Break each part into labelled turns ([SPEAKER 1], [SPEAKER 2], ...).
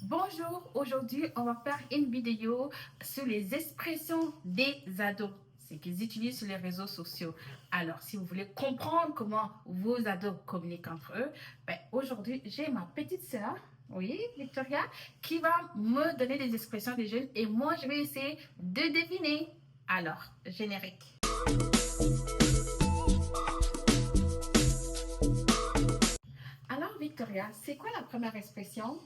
[SPEAKER 1] Bonjour, aujourd'hui on va faire une vidéo sur les expressions des ados, ce qu'ils utilisent sur les réseaux sociaux. Alors, si vous voulez comprendre comment vos ados communiquent entre eux, aujourd'hui j'ai ma petite sœur, oui, Victoria, qui va me donner des expressions des jeunes et moi je vais essayer de deviner. Alors, générique. Alors, Victoria, c'est quoi la première expression?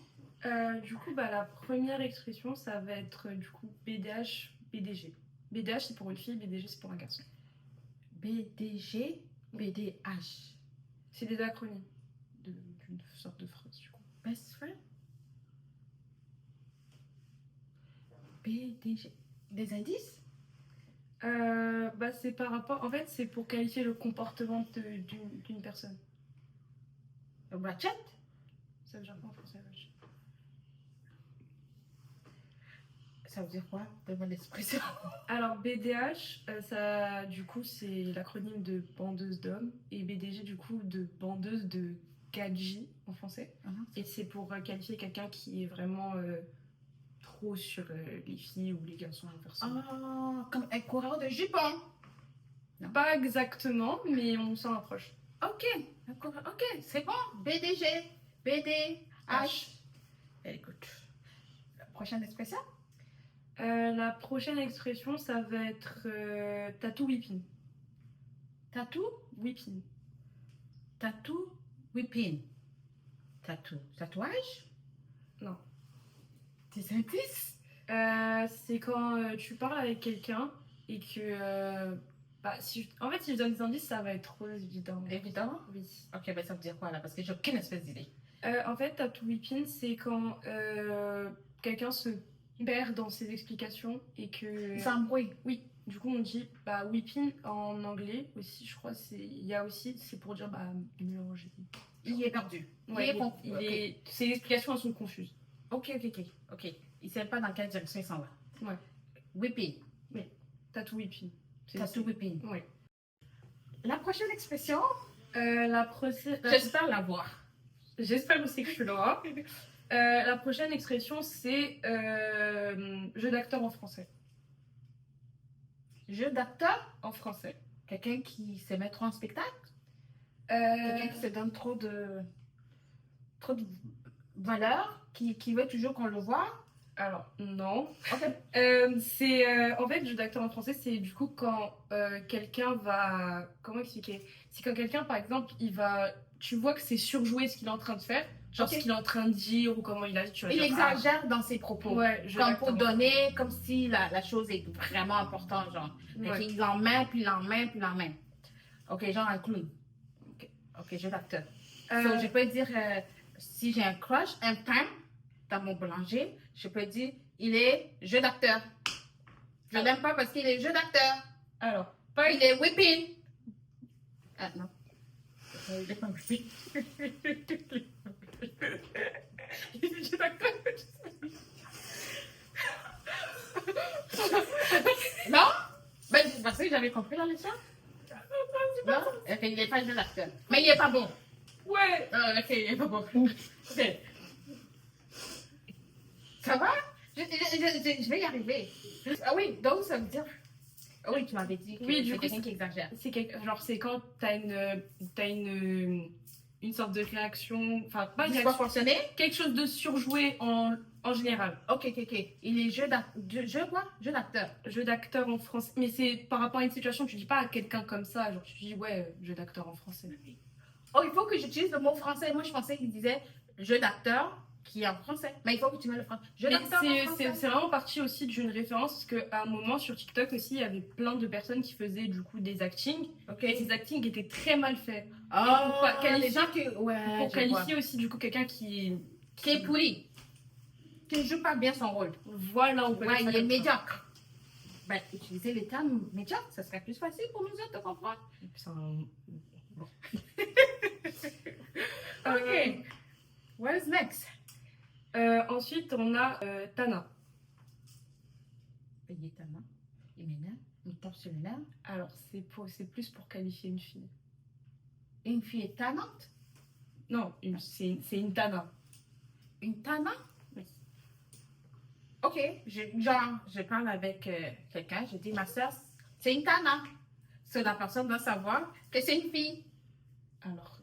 [SPEAKER 2] La première expression, ça va être BDH, BDG. BDH, c'est pour une fille, BDG, c'est pour un garçon.
[SPEAKER 1] BDG, BDH.
[SPEAKER 2] C'est des acronymes d'une sorte de phrase, du coup.
[SPEAKER 1] Best friend? BDG. Des indices?
[SPEAKER 2] C'est par rapport... En fait, c'est pour qualifier le comportement d'une personne.
[SPEAKER 1] Ratchet?
[SPEAKER 2] Ça veut dire quoi en français, ratchet?
[SPEAKER 1] Ça veut dire quoi? Donne-moi l'expression.
[SPEAKER 2] Alors, BDH, ça, du coup, c'est l'acronyme de bandeuse d'hommes. Et BDG, du coup, de bandeuse de gadji en français. Et c'est pour qualifier quelqu'un qui est vraiment trop sur les filles ou les garçons inversement.
[SPEAKER 1] Ah, comme un coureur de jupons.
[SPEAKER 2] Non. Pas exactement, mais on s'en rapproche.
[SPEAKER 1] Ok, ok, c'est bon. BDG, BDH. Écoute, la prochaine expression?
[SPEAKER 2] La prochaine expression, ça va être tattoo whipping.
[SPEAKER 1] Tattoo
[SPEAKER 2] whipping.
[SPEAKER 1] Tattoo whipping. Tattoo. Tatouage?
[SPEAKER 2] Non.
[SPEAKER 1] Des indices?
[SPEAKER 2] C'est quand tu parles avec quelqu'un et que... si je donne des indices, ça va être trop évident.
[SPEAKER 1] Évidemment?
[SPEAKER 2] Oui.
[SPEAKER 1] Ok, ça veut dire quoi là? Parce que j'ai aucune espèce d'idée.
[SPEAKER 2] En fait, tattoo whipping, c'est quand quelqu'un se perd dans ses explications et que...
[SPEAKER 1] Il s'embrouille.
[SPEAKER 2] Oui. Du coup, on dit whipping en anglais aussi, je crois. Il y a aussi, c'est pour dire mélanger.
[SPEAKER 1] Il est perdu.
[SPEAKER 2] Ouais, ses explications elles sont confuses.
[SPEAKER 1] Ok. Il ne sait pas dans quelle direction il s'en va.
[SPEAKER 2] Ouais.
[SPEAKER 1] Whipping.
[SPEAKER 2] Oui. Tattoo whipping.
[SPEAKER 1] Tattoo whipping.
[SPEAKER 2] Oui.
[SPEAKER 1] La prochaine expression?
[SPEAKER 2] J'espère l'avoir. J'espère aussi que tu l'auras. La prochaine expression, c'est jeu d'acteur en français.
[SPEAKER 1] Jeu d'acteur
[SPEAKER 2] en français.
[SPEAKER 1] Quelqu'un qui se met trop en spectacle? Quelqu'un qui se donne trop de valeur, qui veut toujours qu'on le voit?
[SPEAKER 2] Alors, non.
[SPEAKER 1] Okay.
[SPEAKER 2] En fait, jeu d'acteur en français, c'est du coup quand quelqu'un va... Comment expliquer? C'est quand quelqu'un, par exemple, tu vois que c'est surjoué ce qu'il est en train de faire. Genre ce qu'il est en train de dire ou comment il a dit.
[SPEAKER 1] Il exagère dans ses propos.
[SPEAKER 2] Ouais,
[SPEAKER 1] comme pour donner, comme si la chose est vraiment importante. Genre. Ouais. Il en met, puis il en met, puis il en met. Ok, genre un clown. Ok, jeu d'acteur. So, je peux dire, si j'ai un crush, un pain dans mon boulanger, je peux dire, il est jeu d'acteur. Je l'aime pas parce qu'il est jeu d'acteur.
[SPEAKER 2] Alors,
[SPEAKER 1] il est whipping. Ah non. Il est pas whipping. Il est jeu d'acteur. Non? Ben, c'est parce que j'avais compris la leçon. Non? Ok, il n'est pas jeu d'acteur. Mais il est pas bon.
[SPEAKER 2] Ouais.
[SPEAKER 1] Ok, il est pas bon. Ok. Ça va? Je vais y arriver. Ah oui, donc ça veut dire... Oui, tu m'avais dit que c'est quelqu'un qui exagère.
[SPEAKER 2] C'est quand t'as une sorte de réaction... Enfin, pas
[SPEAKER 1] une réaction.
[SPEAKER 2] Quelque chose de surjoué en général.
[SPEAKER 1] Ok. Il est jeu d'acteur.
[SPEAKER 2] Jeu d'acteur en français. Mais c'est par rapport à une situation, tu dis pas à quelqu'un comme ça. Genre, tu dis, ouais, jeu d'acteur en français.
[SPEAKER 1] Oh, il faut que j'utilise le mot français. Moi, je pensais qu'il disait jeu d'acteur qui est en français. Mais il faut que tu mets le français.
[SPEAKER 2] C'est vraiment parti aussi d'une référence parce qu'à un moment sur TikTok aussi, il y avait plein de personnes qui faisaient du coup des actings. Et ces actings étaient très mal faits.
[SPEAKER 1] Oh,
[SPEAKER 2] pour qualifier aussi du coup quelqu'un qui
[SPEAKER 1] est pourri. Qui ne joue pas bien son rôle.
[SPEAKER 2] Voilà, on peut
[SPEAKER 1] dire ça. Il est médiocre. Ben, utiliser les termes médiocres, ça serait plus facile pour nous autres de comprendre. Bon. Ok. What's next?
[SPEAKER 2] Ensuite, on a Tana.
[SPEAKER 1] Il est Tana. Il m'énerve. Il tape sur le nerf.
[SPEAKER 2] Alors, c'est plus pour qualifier une fille.
[SPEAKER 1] Une fille est tannante?
[SPEAKER 2] Non, c'est une Tana.
[SPEAKER 1] Une Tana?
[SPEAKER 2] Oui.
[SPEAKER 1] ok, je parle avec quelqu'un, je dis ma soeur, c'est une Tana. La personne doit savoir que c'est une fille.
[SPEAKER 2] Alors,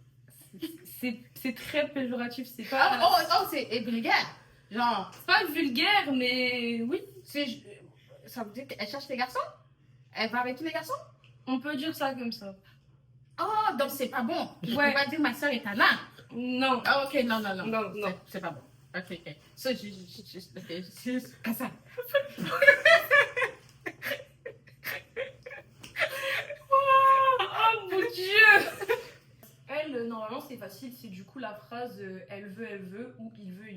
[SPEAKER 2] c'est très péjoratif, c'est
[SPEAKER 1] Oh,
[SPEAKER 2] pas...
[SPEAKER 1] c'est vulgaire. Genre,
[SPEAKER 2] C'est pas vulgaire, mais oui,
[SPEAKER 1] ça veut dire qu'elle cherche les garçons? Elle va avec tous les garçons?
[SPEAKER 2] on peut dire ça comme ça.
[SPEAKER 1] Oh, donc c'est pas bon. Je
[SPEAKER 2] Ouais.
[SPEAKER 1] peux pas dire ma soeur est Tana.
[SPEAKER 2] Non.
[SPEAKER 1] Ah, ok, non.
[SPEAKER 2] Non.
[SPEAKER 1] C'est pas bon. Ok. So, c'est comme ça.
[SPEAKER 2] Oh mon Dieu. Elle, normalement, c'est facile, c'est du coup la phrase elle veut, ou il veut.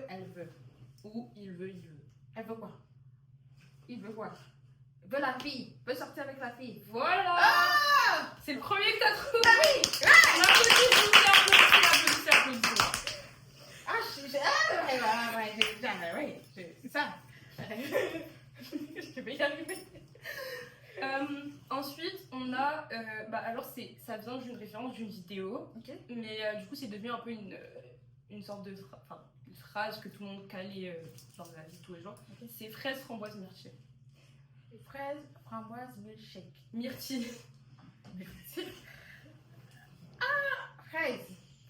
[SPEAKER 1] Elle veut.
[SPEAKER 2] Ou il veut.
[SPEAKER 1] Elle veut quoi? Il veut quoi? Il veut la fille. Il veut sortir avec la fille.
[SPEAKER 2] Voilà.
[SPEAKER 1] Ah!
[SPEAKER 2] C'est le premier que t'as trouvé.
[SPEAKER 1] Oui!
[SPEAKER 2] Applaudissez.
[SPEAKER 1] Ouais, c'est ça. Je vais y arriver.
[SPEAKER 2] Ensuite, on a. Alors, ça vient d'une référence d'une vidéo.
[SPEAKER 1] Ok.
[SPEAKER 2] Mais du coup, c'est devenu un peu une sorte de une phrase que tout le monde calait dans la vie de tous les jours.
[SPEAKER 1] Okay.
[SPEAKER 2] C'est fraise, framboise, myrtille.
[SPEAKER 1] Fraise, framboise, milkshake.
[SPEAKER 2] Myrtille.
[SPEAKER 1] Ah! Fraise,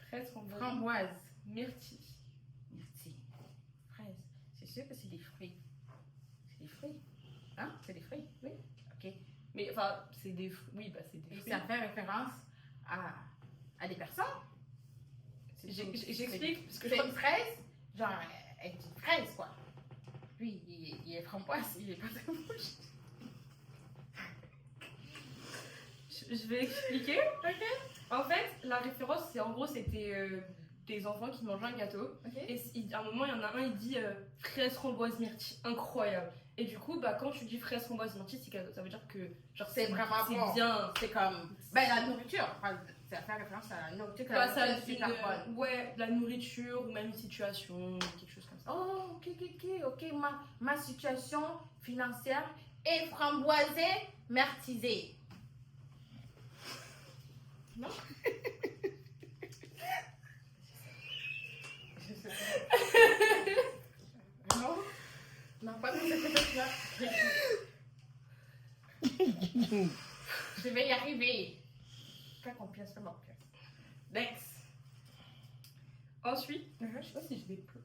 [SPEAKER 2] Fraise,
[SPEAKER 1] framboise,
[SPEAKER 2] myrtille.
[SPEAKER 1] Fraise. C'est sûr que c'est des fruits. C'est des fruits. Hein? C'est des fruits? Oui. Ok.
[SPEAKER 2] Mais enfin, c'est des fruits. Oui, c'est des
[SPEAKER 1] Et
[SPEAKER 2] fruits.
[SPEAKER 1] ça fait référence à des personnes.
[SPEAKER 2] J'explique. Parce que
[SPEAKER 1] c'est une fraise, genre, elle dit fraise, quoi. Lui, il est framboise, il est pas très rouge.
[SPEAKER 2] Je vais expliquer. Ok. En fait, la référence, c'est en gros, c'était des enfants qui mangeaient un gâteau.
[SPEAKER 1] Okay.
[SPEAKER 2] Et à un moment, il y en a un, il dit fraise, framboise, myrtille. Incroyable. Et du coup, quand tu dis fraise, framboise, myrtille, ça veut dire que genre,
[SPEAKER 1] c'est vraiment bon.
[SPEAKER 2] Bien.
[SPEAKER 1] C'est comme la nourriture. Ça fait référence à la nourriture.
[SPEAKER 2] La nourriture ou même une situation, quelque chose comme ça.
[SPEAKER 1] Oh, ok. Ma situation financière est framboisée, myrtillisée. Non? Non, pas de cette là. Je vais y arriver. Fais confiance, fais confiance. Next.
[SPEAKER 2] Ensuite, je sais pas si je vais plus.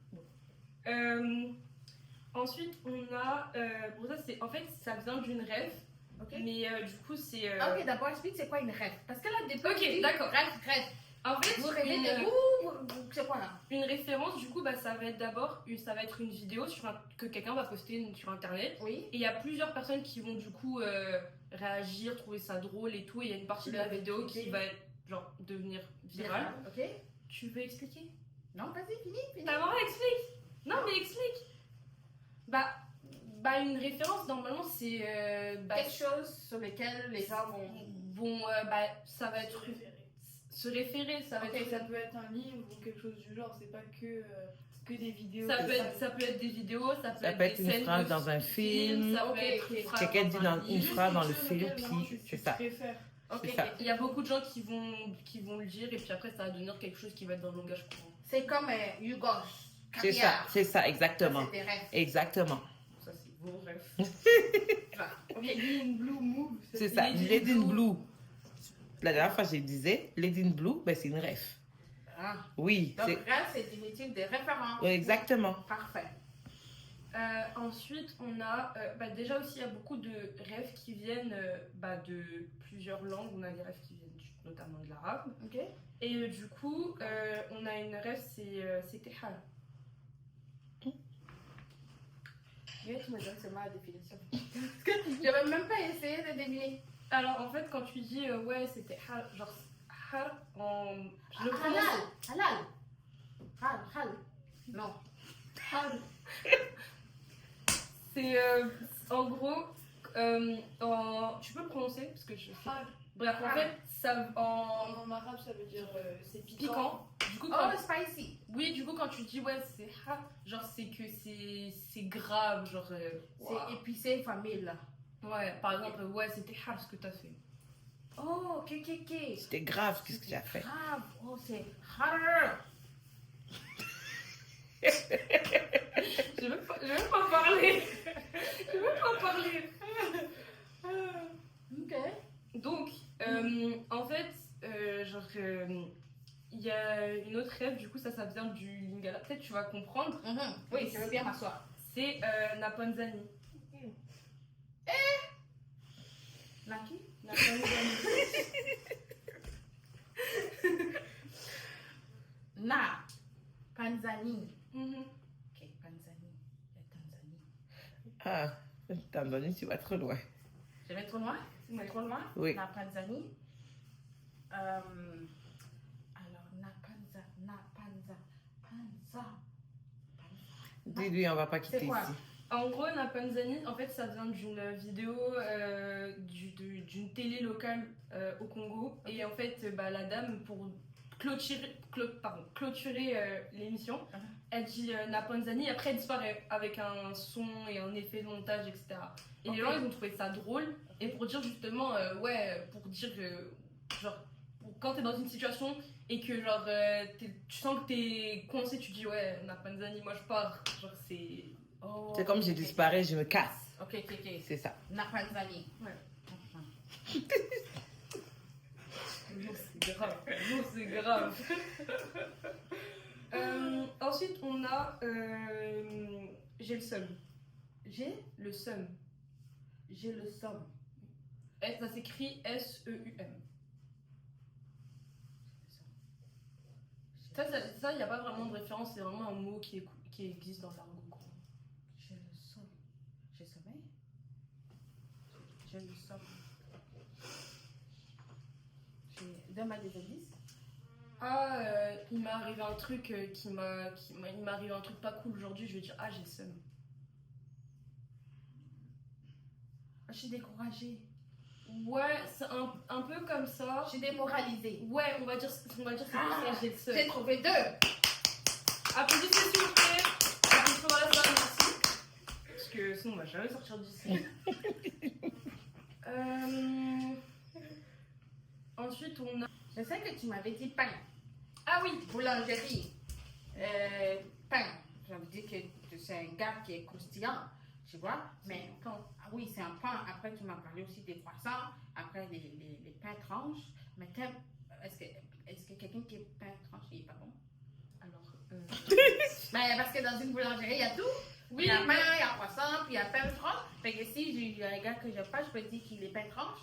[SPEAKER 2] Ensuite, on a. Bon, ça, c'est. En fait, ça vient d'une rêve.
[SPEAKER 1] Okay.
[SPEAKER 2] Mais du coup, c'est.
[SPEAKER 1] Ok, d'abord, explique c'est quoi une rêve. Parce que là, depuis.
[SPEAKER 2] Ok, d'accord.
[SPEAKER 1] Rêve.
[SPEAKER 2] En fait,
[SPEAKER 1] vous rêvez de vous, c'est quoi là?
[SPEAKER 2] Une référence, du coup, ça va être d'abord ça va être une vidéo que quelqu'un va poster sur internet.
[SPEAKER 1] Oui.
[SPEAKER 2] Et il y a plusieurs personnes qui vont du coup réagir, trouver ça drôle et tout. Et il y a une partie de la vidéo qui va être, genre, devenir virale.
[SPEAKER 1] Ok.
[SPEAKER 2] Tu veux expliquer?
[SPEAKER 1] Non, vas-y, finis.
[SPEAKER 2] Ta maman explique. Non, mais explique. Une référence, normalement, c'est
[SPEAKER 1] quelque chose sur lequel les gens vont
[SPEAKER 2] ça va être se référer, ça va être...
[SPEAKER 3] Ça peut être un livre ou quelque chose du genre, c'est pas que des vidéos.
[SPEAKER 2] Ça peut être des vidéos, ça peut être
[SPEAKER 4] une
[SPEAKER 2] scènes
[SPEAKER 4] phrase dans un film,
[SPEAKER 2] ça peut être une phrase
[SPEAKER 4] quelqu'un dit une phrase dans le
[SPEAKER 3] Quelque chose
[SPEAKER 4] film,
[SPEAKER 3] auquel maintenant
[SPEAKER 4] puis
[SPEAKER 3] tu
[SPEAKER 4] c'est ça.
[SPEAKER 3] préfères.
[SPEAKER 2] Ok,
[SPEAKER 4] C'est ça.
[SPEAKER 2] il y a beaucoup de gens qui vont le dire et puis après ça va devenir quelque chose qui va être dans le langage courant.
[SPEAKER 1] C'est comme Hugo.
[SPEAKER 4] C'est ça, exactement.
[SPEAKER 1] Ça, c'est des rêves.
[SPEAKER 4] Exactement.
[SPEAKER 2] Ça c'est vos rêves.
[SPEAKER 3] Lady in Blue Move.
[SPEAKER 4] C'est ça, Lady in Blue. La dernière fois, je disais, Lady in Blue, c'est une rêve.
[SPEAKER 1] Ah.
[SPEAKER 4] Oui.
[SPEAKER 1] Donc, rêve, c'est définitivement des références.
[SPEAKER 4] Oui, exactement.
[SPEAKER 1] Parfait.
[SPEAKER 2] Ensuite, on a déjà aussi, il y a beaucoup de rêves qui viennent de plusieurs langues. On a des rêves qui viennent notamment de l'arabe.
[SPEAKER 1] Ok.
[SPEAKER 2] Et du coup, on a une rêve, c'est Tehal.
[SPEAKER 1] Tu me donnes seulement la définition. Je vais même pas essayer de deviner.
[SPEAKER 2] Alors, en fait, quand tu dis c'était hal, genre hal en. Je le prononce.
[SPEAKER 1] Halal. Non.
[SPEAKER 2] Hal. C'est en gros. Tu peux le prononcer parce que je sais. Bref, en fait, ça
[SPEAKER 3] En arabe, ça veut dire c'est
[SPEAKER 2] piquant. Du coup,
[SPEAKER 1] spicy.
[SPEAKER 2] Oui, du coup, quand tu dis c'est hal, genre c'est que c'est grave, genre.
[SPEAKER 1] C'est épicé, famille là.
[SPEAKER 2] Ouais, par exemple, c'était hal ce que t'as fait.
[SPEAKER 1] Oh, ok.
[SPEAKER 4] C'était grave, qu'est-ce que tu as fait?
[SPEAKER 1] Grave. Oh, c'est hard.
[SPEAKER 2] rire.
[SPEAKER 1] Ok.
[SPEAKER 2] Donc, en fait, il y a une autre rêve, du coup, ça vient du Lingala. Peut-être tu vas comprendre.
[SPEAKER 1] Oui, je veux bien m'asseoir.
[SPEAKER 2] C'est Napanzani.
[SPEAKER 1] Naki?
[SPEAKER 2] Napanzani.
[SPEAKER 1] Na. Panzani.
[SPEAKER 2] Mhm.
[SPEAKER 1] Ok, Panzani. La Tanzanie.
[SPEAKER 4] Ah, Tanzanie, tu vas trop loin.
[SPEAKER 1] Je vais trop loin? C'est trop loin?
[SPEAKER 4] Oui.
[SPEAKER 1] La Tanzanie. Alors, Panza.
[SPEAKER 4] Dis-lui, on va pas quitter
[SPEAKER 1] C'est quoi?
[SPEAKER 4] ici.
[SPEAKER 2] En gros, Napanzani, en fait, ça vient d'une vidéo d'une télé locale au Congo.
[SPEAKER 1] Ok.
[SPEAKER 2] Et en fait, la dame, pour clôturer l'émission, elle dit Napanzani. Après, elle disparaît avec un son et un effet de montage, etc. Et
[SPEAKER 1] Ok.
[SPEAKER 2] les gens, ils ont trouvé ça drôle. Et pour dire justement, pour dire que, genre, quand t'es dans une situation et que, genre, tu sens que t'es coincé, tu dis, ouais, Napanzani, moi je pars. Genre, c'est.
[SPEAKER 1] Oh,
[SPEAKER 4] C'est comme je
[SPEAKER 1] ok.
[SPEAKER 4] disparais, je me casse.
[SPEAKER 1] Ok, ok, ok.
[SPEAKER 4] C'est ça.
[SPEAKER 1] La Tanzanie.
[SPEAKER 2] Ouais.
[SPEAKER 1] Mhm.
[SPEAKER 2] Non, c'est grave. Non, c'est grave. Ensuite, on a. J'ai le seum.
[SPEAKER 1] J'ai
[SPEAKER 2] Le seum.
[SPEAKER 1] le somme.
[SPEAKER 2] Ça s'écrit S-E-U-M. Ça, il n'y a pas vraiment de référence, c'est vraiment un mot qui existe dans l'argot.
[SPEAKER 1] J'ai le somme. J'ai sommeil? J'ai le somme. Donne-moi des indices.
[SPEAKER 2] Ah, il m'est arrivé un truc il m'est arrivé un truc pas cool aujourd'hui, je vais dire, ah, j'ai le seum.
[SPEAKER 1] Je suis découragée.
[SPEAKER 2] Ouais, c'est un peu comme ça.
[SPEAKER 1] Je suis démoralisée.
[SPEAKER 2] Ouais, on va dire c'est pour ça, j'ai le seum.
[SPEAKER 1] J'ai trouvé 2.
[SPEAKER 2] Applaudissez s'il vous plaît. Applaudissez dans la salle, merci. Parce que sinon on va jamais sortir d'ici. Ensuite on a...
[SPEAKER 1] Je sais que tu m'avais dit pain.
[SPEAKER 2] Ah oui,
[SPEAKER 1] Boulangerie. Pain. J'avais dit que c'est un gars qui est croustillant. Tu vois? Mais quand... Ah oui, c'est un pain. Après, tu m'as parlé aussi des croissants. Après, les pains tranches. Mais est-ce que quelqu'un qui est pain tranche, il est pas bon?
[SPEAKER 2] alors...
[SPEAKER 1] Mais parce que dans une boulangerie, il y a tout.
[SPEAKER 2] Oui,
[SPEAKER 1] Il y a pain, il y a croissant, puis il y a pain tranche. Fait que si j'ai un gars que j'aime pas, je peux dire qu'il est pain tranche.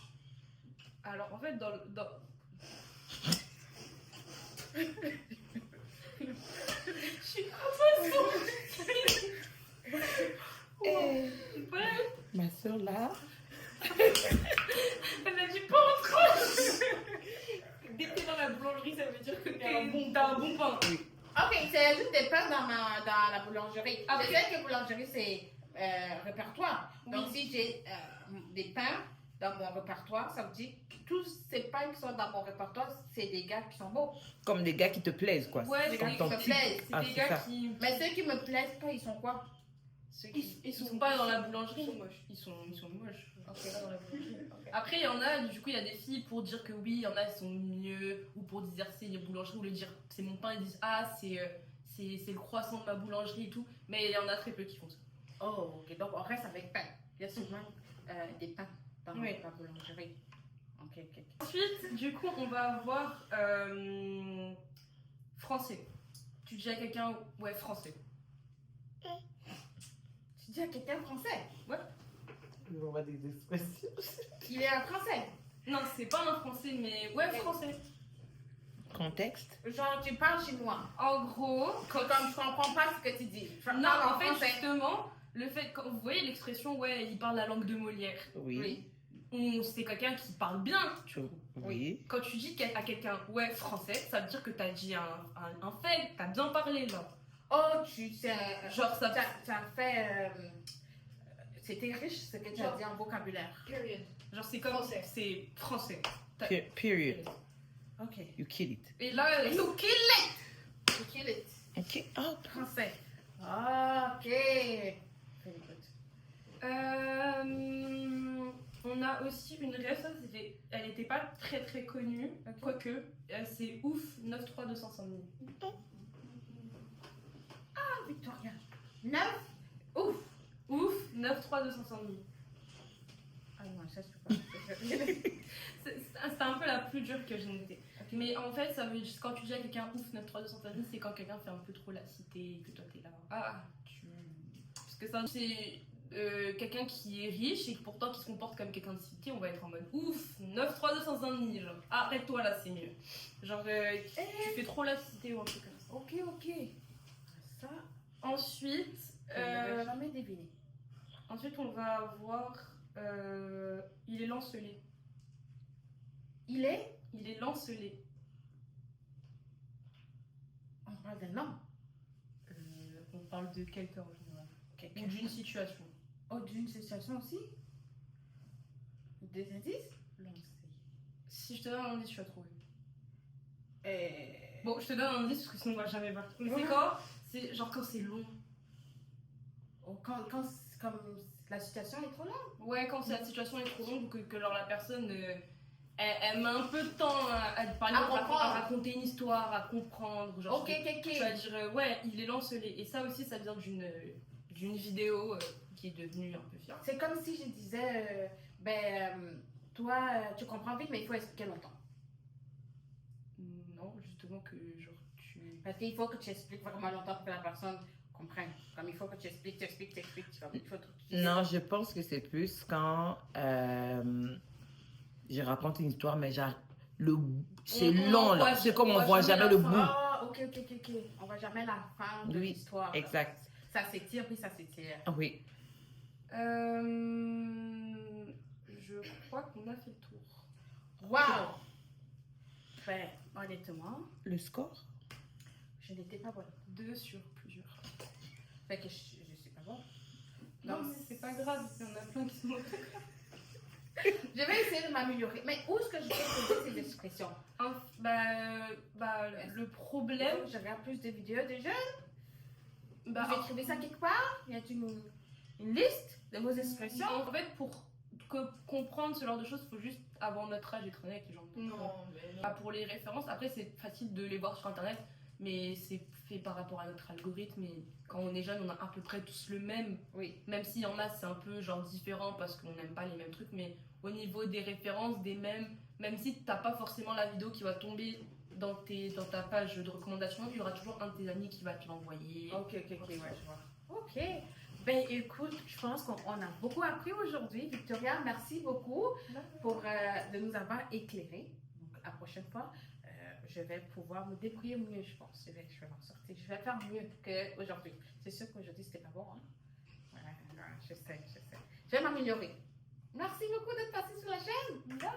[SPEAKER 2] alors en fait dans... Je suis
[SPEAKER 4] Eh,
[SPEAKER 2] ouais,
[SPEAKER 4] ma soeur là.
[SPEAKER 2] elle a dit pas en tranche. Dès que t'es dans la boulangerie, ça veut dire que t'as un bon pain.
[SPEAKER 1] Ok, c'est juste des pains dans la boulangerie.
[SPEAKER 2] Après-
[SPEAKER 1] Je sais que boulangerie, c'est répertoire. Donc,
[SPEAKER 2] Oui.
[SPEAKER 1] si j'ai des pains dans mon répertoire, ça veut dire que tous ces pains qui sont dans mon répertoire, c'est des gars qui sont beaux.
[SPEAKER 4] Comme des gars qui te plaisent, quoi.
[SPEAKER 2] Ouais,
[SPEAKER 4] C'est
[SPEAKER 2] des
[SPEAKER 4] comme
[SPEAKER 2] gars
[SPEAKER 4] ton
[SPEAKER 1] qui te
[SPEAKER 4] type.
[SPEAKER 1] plaisent.
[SPEAKER 2] C'est
[SPEAKER 4] Ah,
[SPEAKER 2] des
[SPEAKER 4] c'est
[SPEAKER 2] gars
[SPEAKER 4] ça.
[SPEAKER 2] qui...
[SPEAKER 1] Mais ceux qui me plaisent pas, ils sont quoi? Ceux qui...
[SPEAKER 2] Ils sont pas dans la boulangerie. Ils sont moches.
[SPEAKER 1] Ok, pas dans la boulangerie. Ok.
[SPEAKER 2] Après, il y en a, du coup, il y a des filles pour dire que oui, il y en a, elles sont mieux, ou pour dire c'est une boulangerie, ou le dire c'est mon pain, ils disent ah, c'est le croissant de ma boulangerie et tout. Mais il y en a très peu qui font ça.
[SPEAKER 1] Oh, ok. Donc, on reste avec pain. Il y a souvent des pains dans
[SPEAKER 2] Oui.
[SPEAKER 1] la boulangerie. Ok, ok, ok.
[SPEAKER 2] Ensuite, du coup, on va avoir français. Tu dis à quelqu'un, ouais, français.
[SPEAKER 1] Tu dis à quelqu'un français.
[SPEAKER 4] On va des expressions.
[SPEAKER 1] Il est un français.
[SPEAKER 2] Non, c'est pas un français, mais ouais, français.
[SPEAKER 4] Contexte.
[SPEAKER 1] Genre, tu parles chinois.
[SPEAKER 2] En gros,
[SPEAKER 1] Comme je comprends pas ce que tu dis. Je
[SPEAKER 2] non,
[SPEAKER 1] parle
[SPEAKER 2] en fait,
[SPEAKER 1] français.
[SPEAKER 2] justement, le fait, quand vous voyez l'expression, ouais, il parle la langue de Molière.
[SPEAKER 4] Oui.
[SPEAKER 2] C'est quelqu'un qui parle bien.
[SPEAKER 4] Oui.
[SPEAKER 2] Quand tu dis à quelqu'un, ouais, français, ça veut dire que t'as dit un fait, t'as bien parlé là.
[SPEAKER 1] Oh, tu sais.
[SPEAKER 2] Genre, ça
[SPEAKER 1] T'as fait. C'était riche ce que tu as dit en vocabulaire.
[SPEAKER 3] Period.
[SPEAKER 2] genre, c'est comme.
[SPEAKER 3] Français.
[SPEAKER 2] C'est français.
[SPEAKER 4] Period.
[SPEAKER 1] Ok.
[SPEAKER 4] You kill it.
[SPEAKER 2] Et là,
[SPEAKER 1] You kill it! You kill it.
[SPEAKER 4] Ok. Oh,
[SPEAKER 1] Français. Ok. Very good.
[SPEAKER 2] on a aussi une rêve, elle n'était pas très très connue, quoique, c'est ouf 93250.
[SPEAKER 1] Ah, Victoria. 9. Ouf.
[SPEAKER 2] Ouf 93250. C'est un peu la plus dure que j'ai notée. Mais en fait, ça veut dire, quand tu dis à quelqu'un ouf, 93210, c'est quand quelqu'un fait un peu trop la cité, que toi t'es là. Parce que ça, c'est quelqu'un qui est riche et pourtant qui se comporte comme quelqu'un de cité, on va être en mode ouf, 93210, genre arrête-toi là, c'est mieux. Genre, tu fais trop la cité ou un truc comme ça.
[SPEAKER 1] Ok. Ça,
[SPEAKER 2] Ensuite,
[SPEAKER 1] je n'avais jamais deviné.
[SPEAKER 2] ensuite, on va avoir. Il est lancelé.
[SPEAKER 1] Il est,
[SPEAKER 2] Il est lancelé.
[SPEAKER 1] on parle d'un homme.
[SPEAKER 2] On parle de quelqu'un en général.
[SPEAKER 1] Quelqu'un.
[SPEAKER 2] Ou d'une situation.
[SPEAKER 1] Oh, d'une situation aussi. Des indices.
[SPEAKER 2] Lancé. Si je te donne un indice, tu vas trouver.
[SPEAKER 1] Euh,
[SPEAKER 2] Bon, je te donne un indice parce que sinon on va jamais voir. Mais c'est
[SPEAKER 1] Ouais.
[SPEAKER 2] quand C'est genre quand c'est long.
[SPEAKER 1] quand comme la situation est trop longue.
[SPEAKER 2] Ouais, quand la situation est trop longue, que genre la personne elle met un peu de temps à te parler,
[SPEAKER 1] À comprendre.
[SPEAKER 2] à raconter une histoire, à comprendre. Genre,
[SPEAKER 1] Ok.
[SPEAKER 2] tu vas dire ouais, il est lancelé. Et ça aussi, ça vient d'une vidéo qui est devenue un peu virale.
[SPEAKER 1] C'est comme si je disais, toi, tu comprends vite, mais il faut expliquer longtemps.
[SPEAKER 2] Non, justement que genre tu.
[SPEAKER 1] Parce qu'il faut que tu expliques vraiment longtemps pour que la personne comprenne. Comme il faut que tu expliques.
[SPEAKER 4] Non, je pense que c'est plus quand je raconte une histoire, mais c'est
[SPEAKER 2] On
[SPEAKER 4] long,
[SPEAKER 2] voit-
[SPEAKER 4] là. C'est comme
[SPEAKER 2] on
[SPEAKER 4] on
[SPEAKER 2] voit
[SPEAKER 4] voit
[SPEAKER 2] jamais
[SPEAKER 4] jamais le
[SPEAKER 2] la
[SPEAKER 4] bout.
[SPEAKER 1] Ah, ok. On va jamais la fin de
[SPEAKER 4] Oui,
[SPEAKER 1] l'histoire.
[SPEAKER 4] exact.
[SPEAKER 1] Ça s'étire, puis ça s'étire.
[SPEAKER 4] Oui.
[SPEAKER 2] Je crois qu'on a fait le tour.
[SPEAKER 1] Waouh! Ben, honnêtement,
[SPEAKER 4] Le score?
[SPEAKER 1] je n'étais pas bonne.
[SPEAKER 2] 2 sur plusieurs.
[SPEAKER 1] Fait que je suis pas bonne.
[SPEAKER 2] Non, mais c'est pas grave, il y en a plein qui sont.
[SPEAKER 1] Je vais essayer de m'améliorer. Mais où est-ce que je peux trouver ces expressions?
[SPEAKER 2] Le problème.
[SPEAKER 1] Je regarde plus de vidéos de jeunes.
[SPEAKER 2] Bah,
[SPEAKER 1] Vous écrivez ça quelque part? Y a-t-il une liste de vos expressions?
[SPEAKER 2] en fait, pour comprendre ce genre de choses, il faut juste avoir notre âge et traîner avec les gens.
[SPEAKER 3] Non, mais non.
[SPEAKER 2] Pas pour les références, après c'est facile de les voir sur internet, mais c'est fait par rapport à notre algorithme. Et quand on est jeune, on a à peu près tous le même.
[SPEAKER 1] Oui.
[SPEAKER 2] Même s'il y en a, c'est un peu genre différent parce qu'on n'aime pas les mêmes trucs, mais au niveau des références, des mêmes, même si t'as pas forcément la vidéo qui va tomber dans ta page de recommandation, il y aura toujours un de tes amis qui va te l'envoyer.
[SPEAKER 1] Ok, ouais, je vois. Ok. Ben écoute, je pense qu'on a beaucoup appris aujourd'hui. Victoria, merci beaucoup pour de nous avoir éclairés. Donc, la prochaine fois, je vais pouvoir me débrouiller mieux, je pense. Je vais m'en sortir. Je vais faire mieux qu'aujourd'hui. C'est sûr qu'aujourd'hui, c'était pas bon. Hein? Ouais, je sais. Je vais m'améliorer. Merci beaucoup d'être passé sur la chaîne.
[SPEAKER 3] Non.